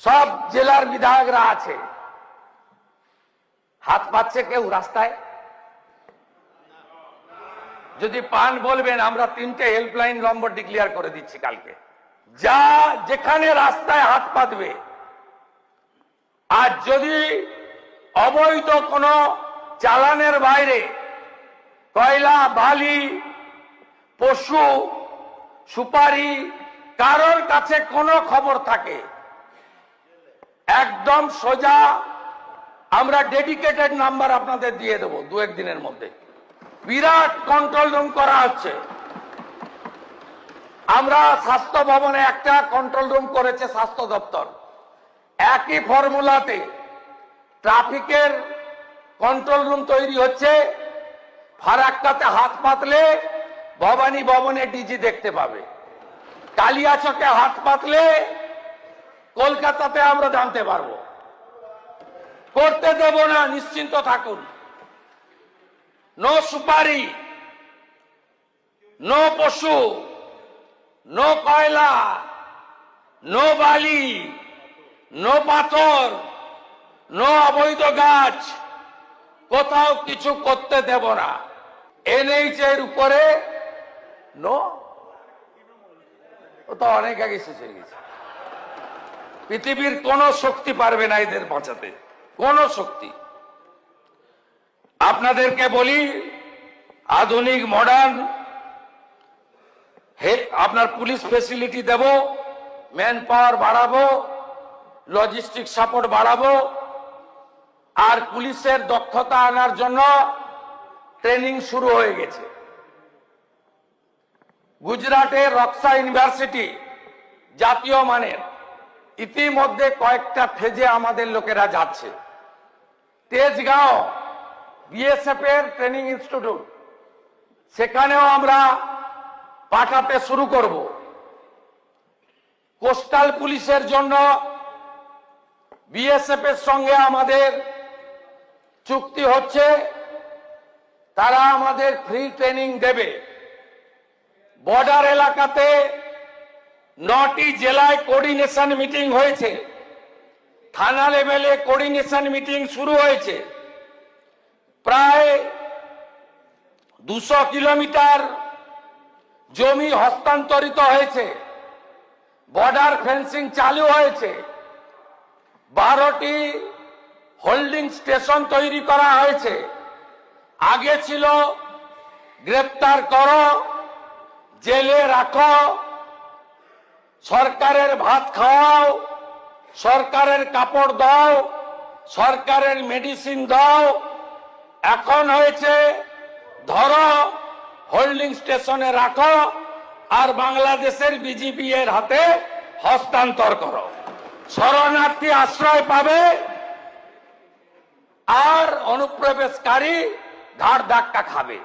সব জেলার বিধায়করা আছে, হাত পাচ্ছে কেউ রাস্তায়? যদি পান বলবেন, আমরা 3টে হেল্পলাইন নম্বর ডিক্লেয়ার করে দিচ্ছি কালকে। যা যেখানে রাস্তায় হাত পাতবে, আর যদি অবৈধ কোনো চালানের বাইরে কয়লা, বালি, পশু, সুপারি কারোর কাছে কোনো খবর থাকে, একদম সোজা আমরা ডেডিকেটেড নাম্বার আপনাদের দিয়ে দেবো 2-1 দিনের মধ্যে। বিরাট কন্ট্রোল রুম করা হচ্ছে। আমরা স্বাস্থ্য ভবনে একটা কন্ট্রোল রুম করেছে স্বাস্থ্য দপ্তর। একই ফর্মুলাতে ট্রাফিকের কন্ট্রোল রুম তৈরি হচ্ছে। ফারাক্কাতে হাত পাতলে ভবানী ভবনে ডিজি দেখতে পাবে, কালিয়াচকে হাত পাতলে কলকাতাতে আমরা জানতে পারবো। করতে দেব না, নিশ্চিন্ত থাকুন। নো সুপারি, নো পশু, নো কয়লা, নো বালি, নো পাথর, নো অবৈধ গাছ, কোথাও কিছু করতে দেব না। এনএইচ এর উপরে নো, ও তো অনেক আগে শেষ হয়ে গেছে। পৃথিবীর কোন শক্তি পারবে না এদের বাঁচাতে, কোন শক্তি। আপনাদেরকে বলি, আধুনিক মডার্ন আপনার পুলিশ ফেসিলিটি দেব, ম্যান পাওয়ার বাড়াবো, লজিস্টিক সাপোর্ট বাড়াবো, আর পুলিশের দক্ষতা আনার জন্য ট্রেনিং শুরু হয়ে গেছে। গুজরাটের রক্সা ইউনিভার্সিটি জাতীয় মানের, ইতিমধ্যে কয়েকটা ফেজে আমাদের লোকেরা যাচ্ছে। তেজগাঁও বিএসএফ এর ট্রেনিং ইনস্টিটিউট, সেখানেও আমরা পাঠাতে শুরু করব। কোস্টাল পুলিশের জন্য বিএসএফ এর সঙ্গে আমাদের চুক্তি হচ্ছে, তারা আমাদের ফ্রি ট্রেনিং দেবে। বর্ডার এলাকাতে 9টি জেলায় কোঅর্ডিনেশন মিটিং হয়েছে, থানা লেভেলে কোঅর্ডিনেশন মিটিং শুরু হয়েছে। প্রায় 200 কিলোমিটার জমি হস্তান্তরিত হয়েছে, বর্ডার ফেন্সিং চালু হয়েছে, 12টি হোল্ডিং স্টেশন তৈরি করা হয়েছে। আগে ছিল গ্রেপ্তার করো, জেলে রাখো, সরকারের ভাত খাওয়াও, সরকারের কাপড় দাও, সরকারের মেডিসিন দাও। এখন হয়েছে ধরো, হোল্ডিং স্টেশনে রাখো, আর বাংলাদেশের বিজিবি এর হাতে হস্তান্তর করো। শরণার্থী আশ্রয় পাবে, আর অনুপ্রবেশকারী ঘাড় ধাক্কা খাবে।